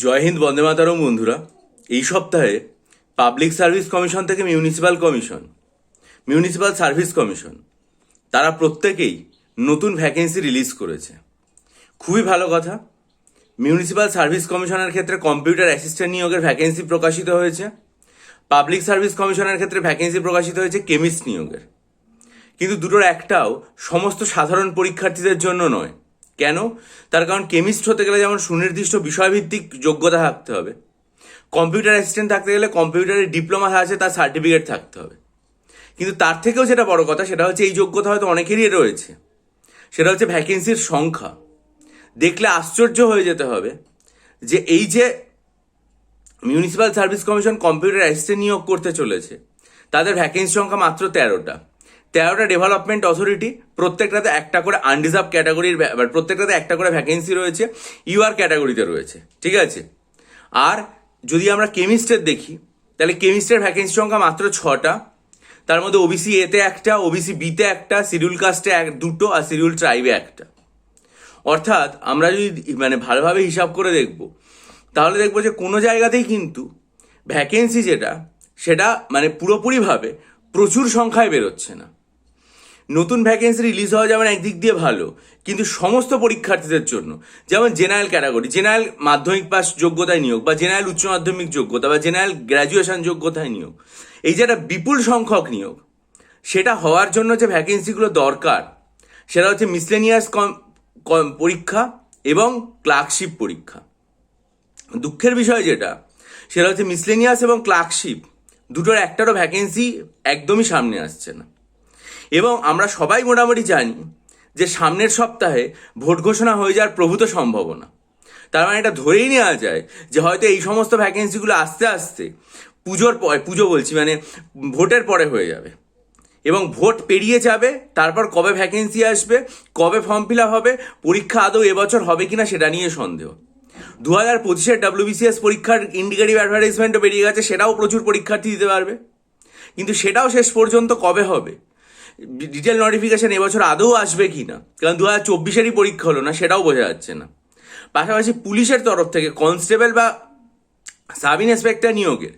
জয় হিন্দ, বন্দে মাতরম বন্ধুরা। এই সপ্তাহে পাবলিক সার্ভিস কমিশন থেকে মিউনিসিপ্যাল সার্ভিস কমিশন তারা প্রত্যেকেই নতুন ভ্যাকেন্সি রিলিজ করেছে। খুবই ভালো কথা। মিউনিসিপ্যাল সার্ভিস কমিশনের ক্ষেত্রে কম্পিউটার অ্যাসিস্ট্যান্ট নিয়োগের ভ্যাকেন্সি প্রকাশিত হয়েছে। পাবলিক সার্ভিস কমিশনের ক্ষেত্রে ভ্যাকেন্সি প্রকাশিত হয়েছে কেমিস্ট নিয়োগের। কিন্তু দুটোর একটাও সমস্ত সাধারণ পরীক্ষার্থীদের জন্য নয়। কেন? তার কারণ কেমিস্ট হতে গেলে যেমন সুনির্দিষ্ট বিষয়ভিত্তিক যোগ্যতা থাকতে হবে, কম্পিউটার অ্যাসিস্ট্যান্ট থাকতে গেলে কম্পিউটারের ডিপ্লোমা আছে, তার সার্টিফিকেট থাকতে হবে। কিন্তু তার থেকেও যেটা বড় কথা সেটা হচ্ছে এই যোগ্যতা হয়তো অনেকেরই রয়েছে, সেটা হচ্ছে ভ্যাকেন্সির সংখ্যা। দেখলে আশ্চর্য হয়ে যেতে হবে যে এই যে municipal service commission computer assistant নিয়োগ করতে চলেছে, তাদের ভ্যাকেন্সি সংখ্যা মাত্র 13টা। ডেভেলপমেন্ট অথরিটি, প্রত্যেকটাতে একটা করে আনরিজার্ভ ক্যাটাগরির, প্রত্যেকটাতে একটা করে ভ্যাকেন্সি রয়েছে, ইউআর ক্যাটাগরিতে রয়েছে, ঠিক আছে। আর যদি আমরা কেমিস্টের দেখি তাহলে কেমিস্টের ভ্যাকেন্সি সংখ্যা মাত্র 6টা। তার মধ্যে ওবিসি এতে একটা, ওবিসি বিতে একটা, শিডিউল কাস্টে দুটো আর শিডিউল ট্রাইবে একটা। অর্থাৎ আমরা যদি ভালোভাবে হিসাব করে দেখব তাহলে দেখবো যে কোনো জায়গাতেই কিন্তু ভ্যাকেন্সি সেটা পুরোপুরিভাবে প্রচুর সংখ্যায় বেরোচ্ছে না। নতুন ভ্যাকেন্সি রিলিজ হওয়া যেমন একদিক দিয়ে ভালো, কিন্তু সমস্ত পরীক্ষার্থীদের জন্য, যেমন জেনারেল ক্যাটাগরি, জেনারেল মাধ্যমিক পাস যোগ্যতায় নিয়োগ, বা জেনারেল উচ্চ মাধ্যমিক যোগ্যতা, বা জেনারেল গ্র্যাজুয়েশন যোগ্যতায় নিয়োগ, এই যে একটা বিপুল সংখ্যক নিয়োগ, সেটা হওয়ার জন্য যে ভ্যাকেন্সিগুলো দরকার সেটা হচ্ছে মিসলেনিয়াস পরীক্ষা এবং ক্লার্কশিপ পরীক্ষা। দুঃখের বিষয় সেটা হচ্ছে মিসলেনিয়াস এবং ক্লার্কশিপ দুটোর একটারও ভ্যাকেন্সি একদমই সামনে আসছে না। এবং আমরা সবাই মোটামুটি জানি যে সামনের সপ্তাহে ভোট ঘোষণা হয়ে যাওয়ার প্রভূত সম্ভাবনা। তার মানে এটা ধরেই নেওয়া যায় যে হয়তো এই সমস্ত ভ্যাকেন্সিগুলো আস্তে আস্তে ভোটের পরে হয়ে যাবে, এবং ভোট পেরিয়ে যাবে। তারপর কবে ভ্যাকেন্সি আসবে, কবে ফর্ম ফিল আপ হবে, পরীক্ষা আদৌ এবছর হবে কিনা সেটা নিয়ে সন্দেহ। 2025-এর WBCS পরীক্ষার ইন্ডিকেটিভ অ্যাডভার্টাইজমেন্টও বেরিয়ে গেছে, সেটাও প্রচুর পরীক্ষার্থী দিতে পারবে, কিন্তু সেটাও শেষ পর্যন্ত কবে হবে, ডিটেল নোটিফিকেশন এবছর আদৌ আসবে কি না, কারণ 2024-এরই পরীক্ষা হলো না, সেটাও বোঝা যাচ্ছে না। পাশাপাশি পুলিশের তরফ থেকে কনস্টেবল বা সাব ইন্সপেক্টর নিয়োগের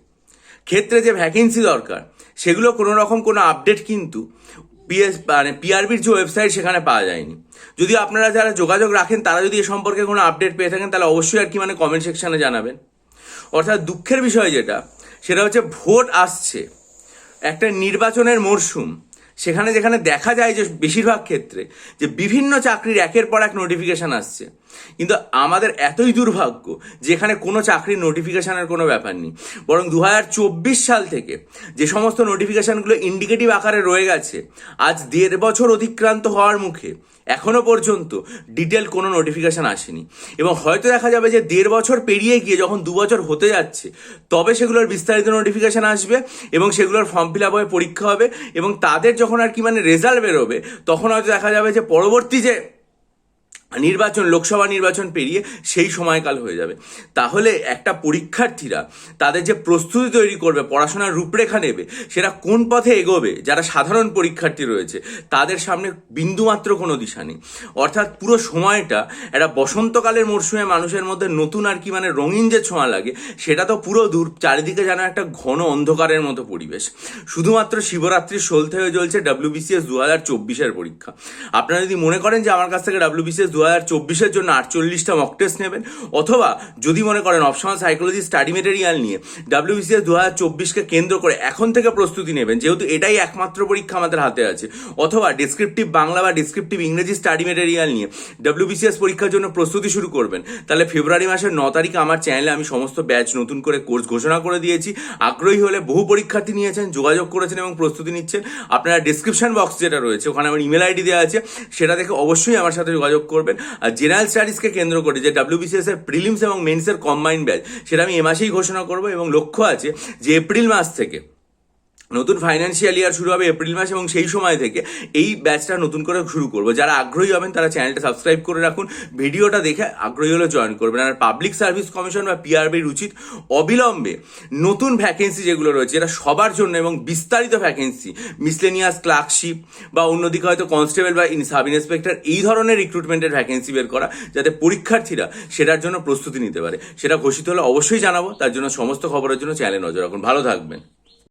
ক্ষেত্রে যে ভ্যাকেন্সি দরকার সেগুলো কোনো রকম কোনো আপডেট কিন্তু পিআরবির যে ওয়েবসাইট সেখানে পাওয়া যায়নি। যদি আপনারা যারা যোগাযোগ রাখেন তারা যদি এ সম্পর্কে কোনো আপডেট পেয়ে থাকেন তাহলে অবশ্যই কমেন্ট সেকশনে জানাবেন। অর্থাৎ দুঃখের বিষয় সেটা হচ্ছে ভোট আসছে, একটা নির্বাচনের মরশুম, যেখানে দেখা যায় যে বেশিরভাগ ক্ষেত্রে যে বিভিন্ন চাকরির একের পর এক নোটিফিকেশান আসছে, কিন্তু আমাদের এতই দুর্ভাগ্য যেখানে কোনো চাকরির নোটিফিকেশানের কোনো ব্যাপার নেই। বরং 2024 সাল থেকে যে সমস্ত নোটিফিকেশানগুলো ইন্ডিকেটিভ আকারে রয়ে গেছে, আজ 1.5 বছর অতিক্রান্ত হওয়ার মুখে এখনো পর্যন্ত ডিটেল কোনো নোটিফিকেশান আসেনি। এবং হয়তো দেখা যাবে যে 1.5 বছর পেরিয়ে গিয়ে যখন 2 বছর হতে যাচ্ছে তবে সেগুলোর বিস্তারিত নোটিফিকেশান আসবে এবং সেগুলোর ফর্ম ফিল আপ হয়ে পরীক্ষা হবে, এবং তাদের যখন রেজাল্ট বেরোবে তখন হয়তো দেখা যাবে যে পরবর্তী যে লোকসভা নির্বাচন পেরিয়ে সেই সময়কাল হয়ে যাবে। তাহলে একটা পরীক্ষার্থীরা তাদের যে প্রস্তুতি তৈরি করবে, পড়াশোনার রূপরেখা নেবে, সেটা কোন পথে এগোবে, যারা সাধারণ পরীক্ষার্থী রয়েছে তাদের সামনে বিন্দুমাত্র কোনো দিশা নেই। অর্থাৎ পুরো সময়টা একটা বসন্তকালের মরশুমে মানুষের মধ্যে নতুন রঙিন যে ছোঁয়া লাগে সেটা তো পুরো দূর, চারিদিকে যেন একটা ঘন অন্ধকারের মতো পরিবেশ। শুধুমাত্র শিবরাত্রির সলতে হয়ে চলছে WBCS 2024-এর পরীক্ষা। আপনারা যদি মনে করেন যে আমার কাছ থেকে WBCS 2024-এর জন্য 48টা মক টেস্ট নেবেন, অথবা যদি মনে করেন অপশনাল সাইকোলজি স্টাডি মেটেরিয়াল নিয়ে WBCS 2024-কে কেন্দ্র করে এখন থেকে প্রস্তুতি নেবেন, যেহেতু এটাই একমাত্র পরীক্ষা আমাদের হাতে আছে, অথবা ডেসক্রিপটিভ বাংলা বা ডেসক্রিপটিভ ইংরেজি স্টাডি মেটেরিয়াল নিয়ে WBCS পরীক্ষার জন্য প্রস্তুতি শুরু করবেন, তাহলে ফেব্রুয়ারি মাসের 9 তারিখে আমার চ্যানেলে আমি সমস্ত ব্যাচ নতুন করে কোর্স ঘোষণা করে দিয়েছি। আগ্রহী হলে বহু পরীক্ষার্থী নিয়েছেন, যোগাযোগ করেছেন এবং প্রস্তুতি নিচ্ছেন। আপনারা ডিসক্রিপশন বক্স যেটা রয়েছে ওখানে আমার ইমেল আইডি দেওয়া আছে, সেটা দেখে অবশ্যই আমার সাথে যোগাযোগ করবেন। আর জেনারেল স্টাডিজকে কেন্দ্র করে যে WBCS এর প্রিলিমস এবং মেন্সের কম্বাইন্ড ব্যাচ, সেটা আমি এ মাসেই ঘোষণা করব, এবং লক্ষ্য আছে যে এপ্রিল মাস থেকে নতুন ফাইন্যান্সিয়াল ইয়ার শুরু হবে এপ্রিল মাস, এবং সেই সময় থেকে এই ব্যাচটা নতুন করে শুরু করবো। যারা আগ্রহী হবেন তারা চ্যানেলটা সাবস্ক্রাইব করে রাখুন, ভিডিওটা দেখে আগ্রহী হলে জয়েন করবেন। আর পাবলিক সার্ভিস কমিশন বা পিআরবির উচিত অবিলম্বে নতুন ভ্যাকেন্সি যেগুলো রয়েছে, যেটা সবার জন্য এবং বিস্তারিত ভ্যাকেন্সি, মিসলেনিয়াস ক্লার্কশিপ বা অন্যদিকে হয়তো কনস্টেবল বা সাব ইন্সপেক্টর, এই ধরনের রিক্রুটমেন্টের ভ্যাকেন্সি বের করা, যাতে পরীক্ষার্থীরা সেটার জন্য প্রস্তুতি নিতে পারে। সেটা ঘোষিত হলে অবশ্যই জানাবো। তার জন্য সমস্ত খবরের জন্য চ্যানেলে নজর রাখুন। ভালো থাকবেন।